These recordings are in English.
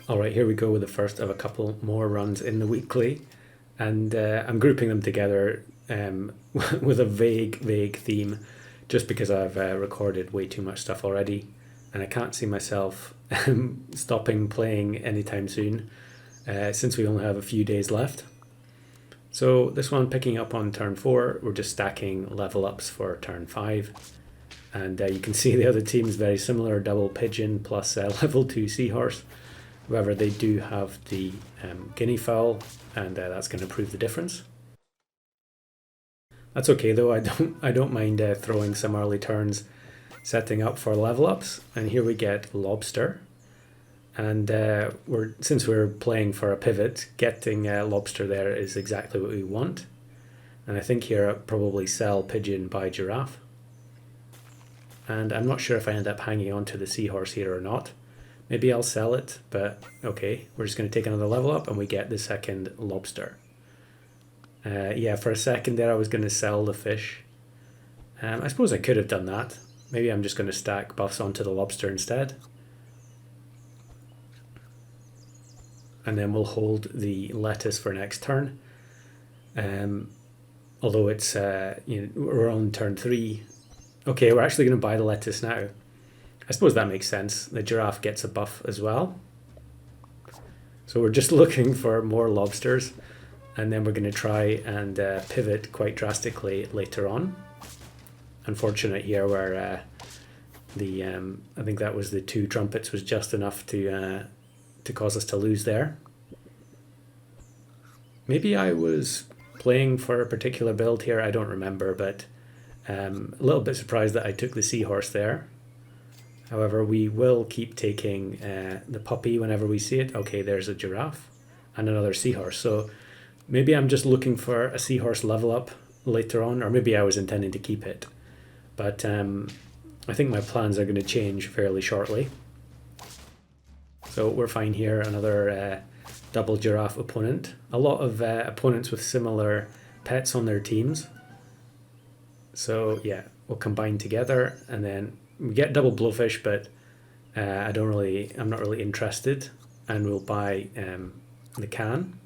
All right, here we go with the first of a couple more runs in the weekly, and I'm grouping them together with a vague theme, just because I've recorded way too much stuff already, and I can't see myself stopping playing anytime soon, since we only have a few days left. So this one picking up on turn 4, we're just stacking level ups for turn 5. And you can see the other team is very similar, double pigeon plus level 2 seahorse. However, they do have the guinea fowl, and that's going to prove the difference. That's okay though. I don't mind throwing some early turns, setting up for level ups. And here we get lobster, and since we're playing for a pivot, getting lobster there is exactly what we want. And I think here I'll probably sell pigeon, buy giraffe. And I'm not sure if I end up hanging on to the seahorse here or not. Maybe I'll sell it, but okay, we're just going to take another level up and we get the second lobster. Yeah, for a second there I was going to sell the fish. I suppose I could have done that. Maybe I'm just going to stack buffs onto the lobster instead. And then we'll hold the lettuce for next turn. Although it's, we're on turn 3. Okay, we're actually going to buy the lettuce now. I suppose that makes sense. The giraffe gets a buff as well. So we're just looking for more lobsters, and then we're going to try and pivot quite drastically later on. Unfortunate here where I think that was the 2 trumpets was just enough to cause us to lose there. Maybe I was playing for a particular build here, I don't remember, but a little bit surprised that I took the seahorse there. However, we will keep taking the puppy whenever we see it. Okay, there's a giraffe and another seahorse. So maybe I'm just looking for a seahorse level up later on, or maybe I was intending to keep it. But I think my plans are going to change fairly shortly. So we're fine here, another double giraffe opponent. A lot of opponents with similar pets on their teams. So yeah, we'll combine together, and then we get double blowfish, but I'm not really interested, and we'll buy the can.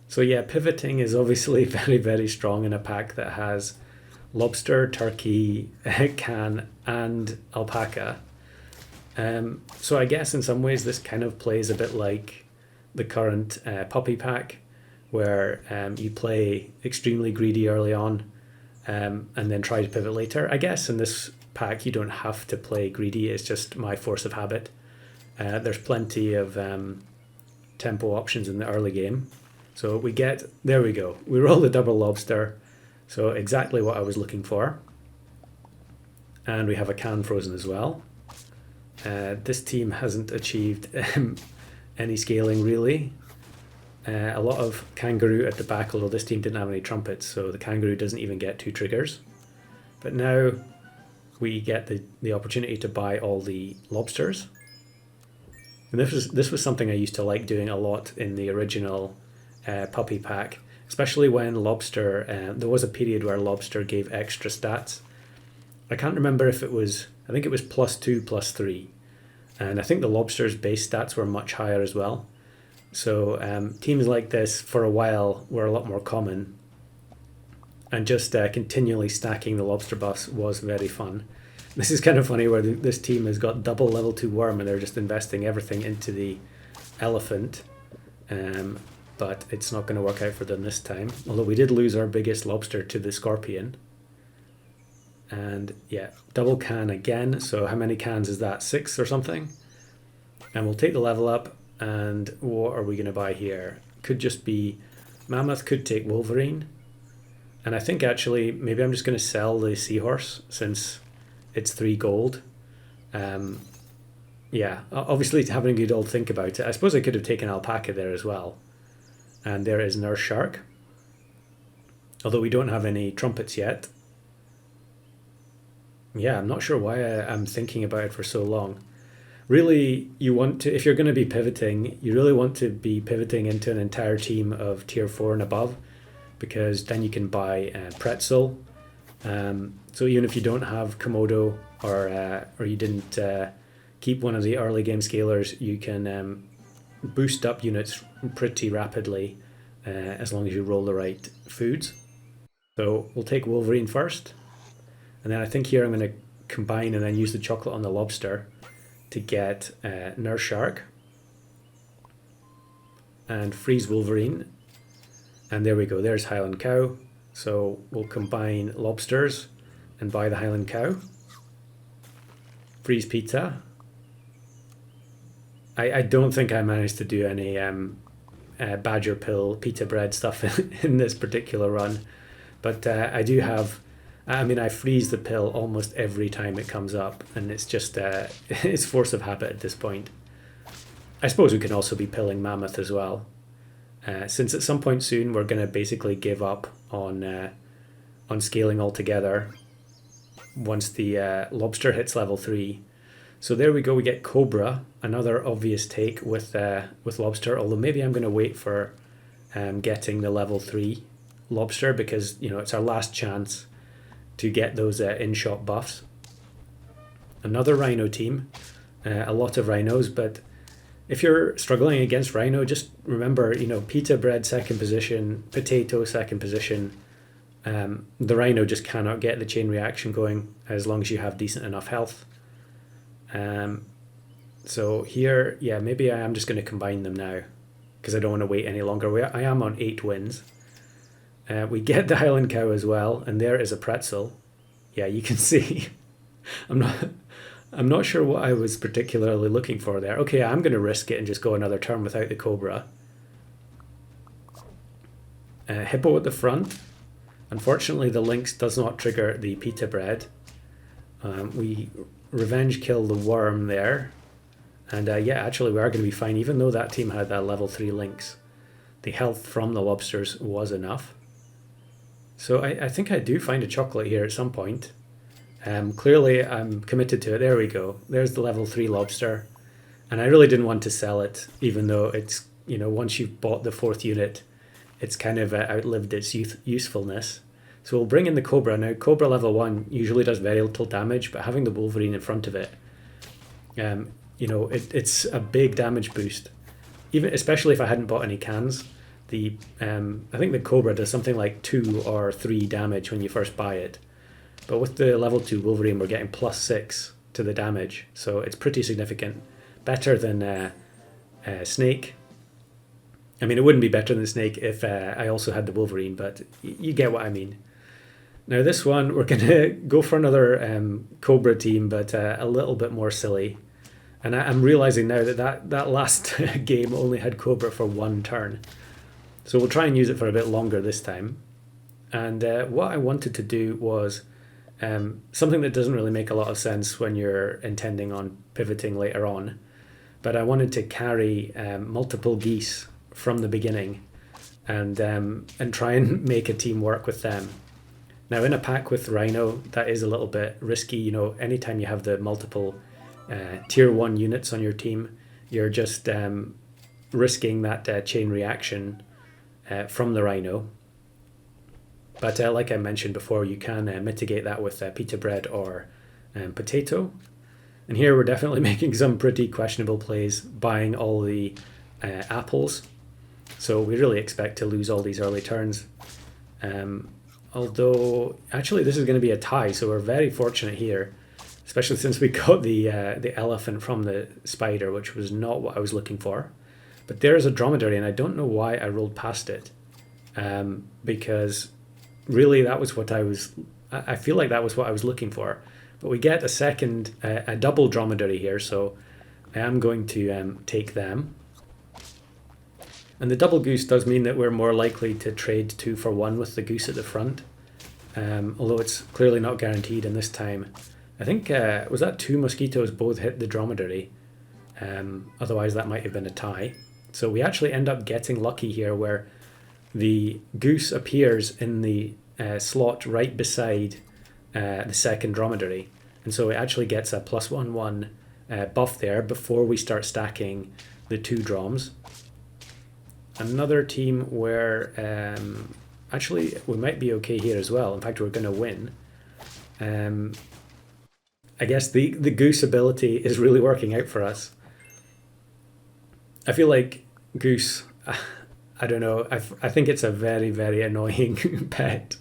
So yeah, pivoting is obviously very strong in a pack that has lobster, turkey, can, and alpaca. So I guess in some ways this kind of plays a bit like the current puppy pack, where you play extremely greedy early on, and then try to pivot later. I guess in this pack you don't have to play greedy, it's just my force of habit. There's plenty of tempo options in the early game. So there we go, we roll the double lobster, so exactly what I was looking for. And we have a can frozen as well. This team hasn't achieved any scaling really. A lot of kangaroo at the back, although this team didn't have any trumpets, so the kangaroo doesn't even get 2 triggers. But now we get the opportunity to buy all the lobsters. And this was something I used to like doing a lot in the original puppy pack, especially when lobster, there was a period where lobster gave extra stats. I can't remember if I think it was +2, +3. And I think the lobster's base stats were much higher as well. So teams like this for a while were a lot more common, and just continually stacking the lobster buffs was very fun. This is kind of funny where this team has got double level 2 worm and they're just investing everything into the elephant, but it's not going to work out for them this time, although we did lose our biggest lobster to the scorpion. And yeah, double can again, so how many cans is that, 6 or something? And we'll take the level up. And what are we going to buy here? Could just be mammoth, could take wolverine. And I think actually maybe I'm just going to sell the seahorse since it's 3 gold. Yeah, obviously having a good old think about it. I suppose I could have taken alpaca there as well. And there is nurse shark. Although we don't have any trumpets yet. Yeah, I'm not sure why I'm thinking about it for so long. Really, you want to, if you're going to be pivoting, you really want to be pivoting into an entire team of tier 4 and above, because then you can buy pretzel. So even if you don't have Komodo, or you didn't keep one of the early game scalers, you can boost up units pretty rapidly as long as you roll the right foods. So we'll take Wolverine first, and then I think here I'm going to combine and then use the chocolate on the lobster to get Nurse Shark and freeze Wolverine. And there we go, there's Highland Cow. So we'll combine lobsters and buy the Highland Cow. Freeze pizza. I don't think I managed to do any badger pill pita bread stuff in this particular run, but I do have, I mean, I freeze the pill almost every time it comes up, and it's just it's force of habit at this point. I suppose we can also be pilling mammoth as well, since at some point soon we're going to basically give up on scaling altogether once the lobster hits level 3. So there we go, we get Cobra, another obvious take with lobster, although maybe I'm going to wait for getting the level 3 lobster, because you know it's our last chance to get those in-shop buffs. Another rhino team, a lot of rhinos, but if you're struggling against rhino, just remember, you know, pita bread second position, potato second position. The rhino just cannot get the chain reaction going as long as you have decent enough health. So here, yeah, maybe I am just going to combine them now because I don't want to wait any longer. I am on 8 wins. We get the Highland Cow as well, and there is a pretzel. Yeah, you can see. I'm not sure what I was particularly looking for there. Okay, I'm going to risk it and just go another turn without the Cobra. Hippo at the front. Unfortunately, the lynx does not trigger the pita bread. We revenge kill the worm there. And yeah, actually we are going to be fine, even though that team had that level 3 lynx. The health from the lobsters was enough. So I think I do find a chocolate here at some point. Clearly I'm committed to it. There we go. There's the level 3 lobster. And I really didn't want to sell it, even though it's, you know, once you've bought the 4th unit, it's kind of outlived its usefulness. So we'll bring in the Cobra. Now, Cobra level 1 usually does very little damage, but having the Wolverine in front of it, you know, it's a big damage boost. Even especially if I hadn't bought any cans. I think the Cobra does something like 2 or 3 damage when you first buy it. But with the level 2 Wolverine, we're getting +6 to the damage. So it's pretty significant. Better than Snake. I mean, it wouldn't be better than Snake if I also had the Wolverine, but you get what I mean. Now this one, we're going to go for another Cobra team, but a little bit more silly. And I'm realizing now that last game only had Cobra for 1 turn. So we'll try and use it for a bit longer this time. And what I wanted to do was something that doesn't really make a lot of sense when you're intending on pivoting later on. But I wanted to carry multiple geese from the beginning and try and make a team work with them. Now in a pack with Rhino, that is a little bit risky. You know, anytime you have the multiple tier 1 units on your team, you're just risking that chain reaction from the Rhino. But like I mentioned before, you can mitigate that with pita bread or potato. And here we're definitely making some pretty questionable plays, buying all the apples. So we really expect to lose all these early turns. Although, actually, this is going to be a tie, so we're very fortunate here, especially since we got the elephant from the spider, which was not what I was looking for. But there's a dromedary, and I don't know why I rolled past it, because really that was what I feel like that was what I was looking for. But we get a double dromedary here, so I am going to take them. And the double goose does mean that we're more likely to trade 2 for 1 with the goose at the front, although it's clearly not guaranteed. And this time, I think, was that 2 mosquitoes both hit the dromedary? Otherwise that might have been a tie. So we actually end up getting lucky here, where the goose appears in the slot right beside the second dromedary. And so it actually gets a +1/1 buff there before we start stacking the 2 droms. Another team where actually we might be okay here as well. In fact, we're going to win. I guess the goose ability is really working out for us. I feel like goose, I don't know, I think it's a very, very annoying pet.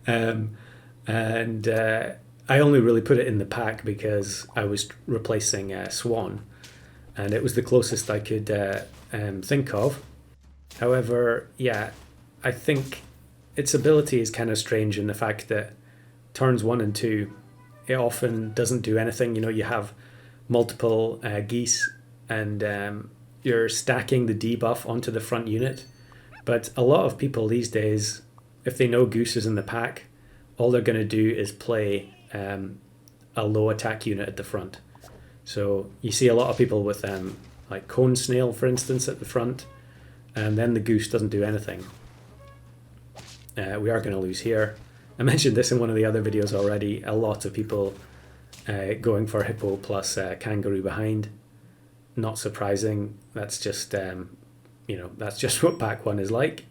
Um, and I only really put it in the pack because I was replacing Swan, and it was the closest I could think of. However, yeah, I think its ability is kind of strange in the fact that turns 1 and 2, it often doesn't do anything. You know, you have multiple geese, and you're stacking the debuff onto the front unit. But a lot of people these days, if they know goose is in the pack, all they're going to do is play a low attack unit at the front. So you see a lot of people with like cone snail, for instance, at the front, and then the goose doesn't do anything. We are going to lose here. I mentioned this in one of the other videos already. A lot of people going for hippo plus kangaroo behind. Not surprising. That's just that's just what pack 1 is like.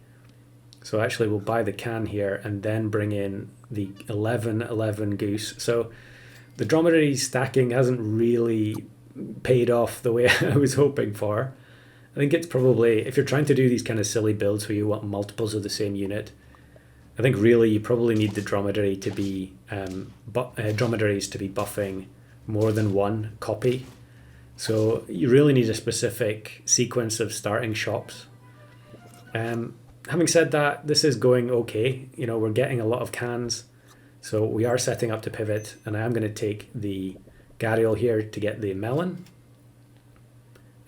So actually we'll buy the can here and then bring in the 11-11 goose. So the dromedary stacking hasn't really paid off the way I was hoping for. I think it's probably, if you're trying to do these kind of silly builds where you want multiples of the same unit, I think really you probably need the dromedary to be dromedaries to be buffing more than one copy. So you really need a specific sequence of starting shops. Having said that, this is going okay. You know, we're getting a lot of cans, so we are setting up to pivot, and I am going to take the Gharial here to get the melon.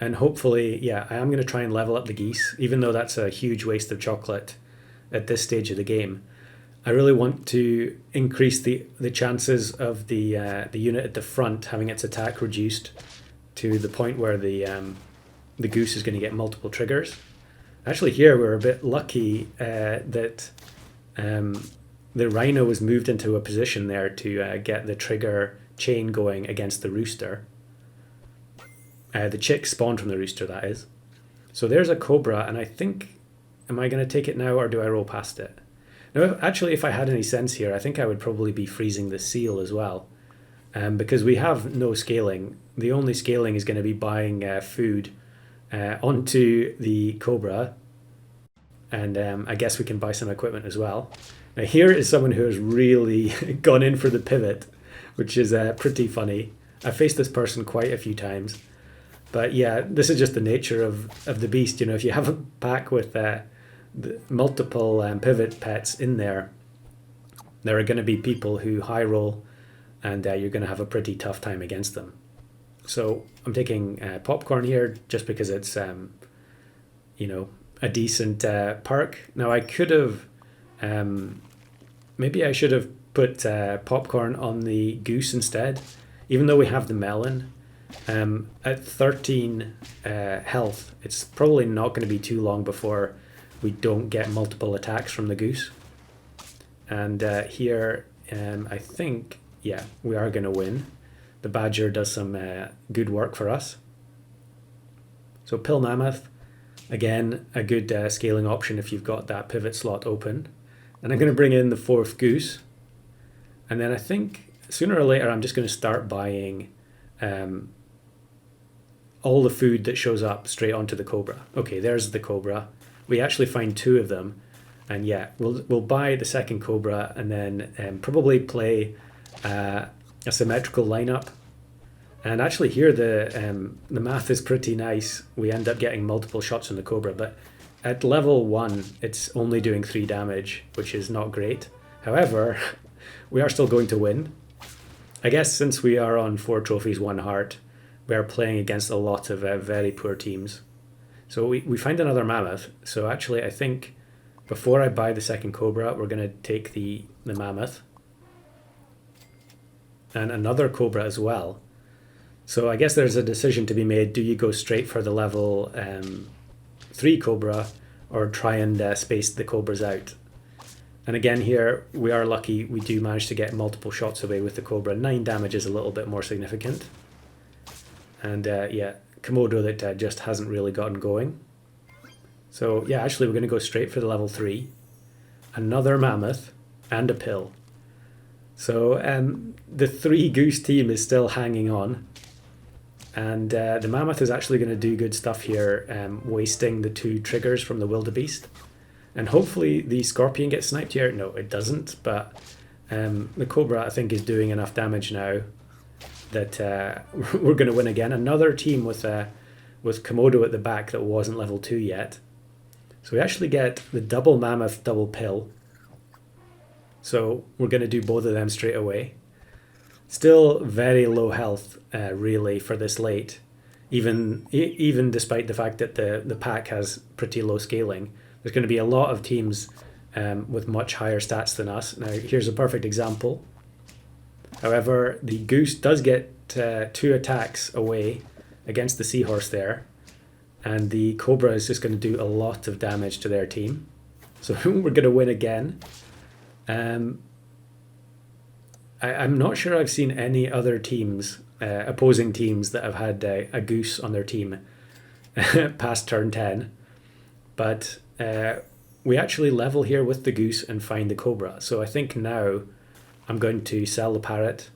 And hopefully, yeah, I am going to try and level up the geese, even though that's a huge waste of chocolate at this stage of the game. I really want to increase the chances of the unit at the front having its attack reduced to the point where the goose is going to get multiple triggers. Actually, here we're a bit lucky that the rhino was moved into a position there to get the trigger chain going against the rooster. The chick spawned from the rooster, that is. So there's a cobra, and I think, am I going to take it now or do I roll past it? Now, actually, if I had any sense here, I think I would probably be freezing the seal as well. Because we have no scaling. The only scaling is going to be buying food onto the Cobra, and I guess we can buy some equipment as well. Now here is someone who has really gone in for the pivot, which is pretty funny. I faced this person quite a few times, but yeah, this is just the nature of the beast. You know, if you have a pack with multiple pivot pets in there, there are going to be people who high roll, and you're going to have a pretty tough time against them. So I'm taking popcorn here just because it's, a decent perk. Now I could have, maybe I should have put popcorn on the goose instead, even though we have the melon. At 13 health, it's probably not going to be too long before we don't get multiple attacks from the goose. And here, I think, yeah, we are going to win. The badger does some good work for us. So pill mammoth, again, a good scaling option if you've got that pivot slot open. And I'm going to bring in the 4th goose. And then I think sooner or later I'm just going to start buying all the food that shows up straight onto the Cobra. Okay, there's the Cobra. We actually find 2 of them. And yeah, we'll buy the 2nd Cobra and then probably play a symmetrical lineup. And actually here the math is pretty nice. We end up getting multiple shots on the Cobra, but at level 1 it's only doing 3 damage, which is not great. However, we are still going to win. I guess since we are on 4 trophies, 1 heart, we are playing against a lot of very poor teams. So we find another mammoth. So actually I think before I buy the 2nd Cobra, we're going to take the mammoth. And another Cobra as well. So I guess there's a decision to be made. Do you go straight for the level 3 Cobra or try and space the Cobras out? And again here, we are lucky. We do manage to get multiple shots away with the Cobra. 9 damage is a little bit more significant. And yeah, Komodo that just hasn't really gotten going. So yeah, actually we're going to go straight for the level 3. Another mammoth and a pill. So the 3 goose team is still hanging on. And the mammoth is actually going to do good stuff here, wasting the 2 triggers from the wildebeest. And hopefully the scorpion gets sniped here. No, it doesn't, but the cobra, I think, is doing enough damage now that we're going to win again. Another team with Komodo at the back that wasn't level 2 yet. So we actually get the double mammoth, double pill. So we're going to do both of them straight away. Still very low health, really, for this late. Even despite the fact that the pack has pretty low scaling. There's going to be a lot of teams with much higher stats than us. Now, here's a perfect example. However, the goose does get 2 attacks away against the seahorse there. And the cobra is just going to do a lot of damage to their team. So we're going to win again. I'm not sure I've seen any other teams, opposing teams, that have had a goose on their team past turn 10. But we actually level here with the goose and find the cobra. So I think now I'm going to sell the parrot.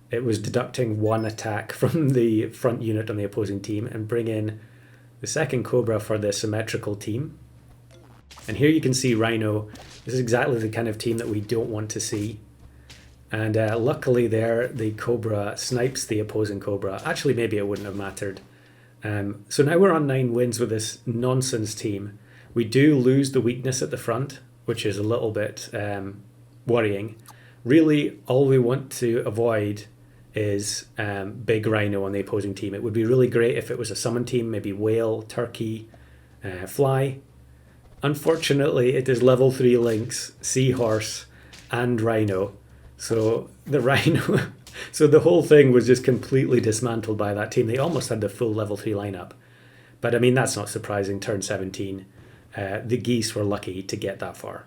It was deducting 1 attack from the front unit on the opposing team and bring in the second cobra for the symmetrical team. And here you can see Rhino. This is exactly the kind of team that we don't want to see. And luckily there, the cobra snipes the opposing cobra. Actually, maybe it wouldn't have mattered. So now we're on 9 wins with this nonsense team. We do lose the weakness at the front, which is a little bit worrying. Really, all we want to avoid is big rhino on the opposing team. It would be really great if it was a summon team, maybe whale, turkey, fly. Unfortunately, it is level 3 lynx, seahorse, and rhino. So the rhino, so the whole thing was just completely dismantled by that team. They almost had the full level 3 lineup. But I mean, that's not surprising. Turn 17, the geese were lucky to get that far.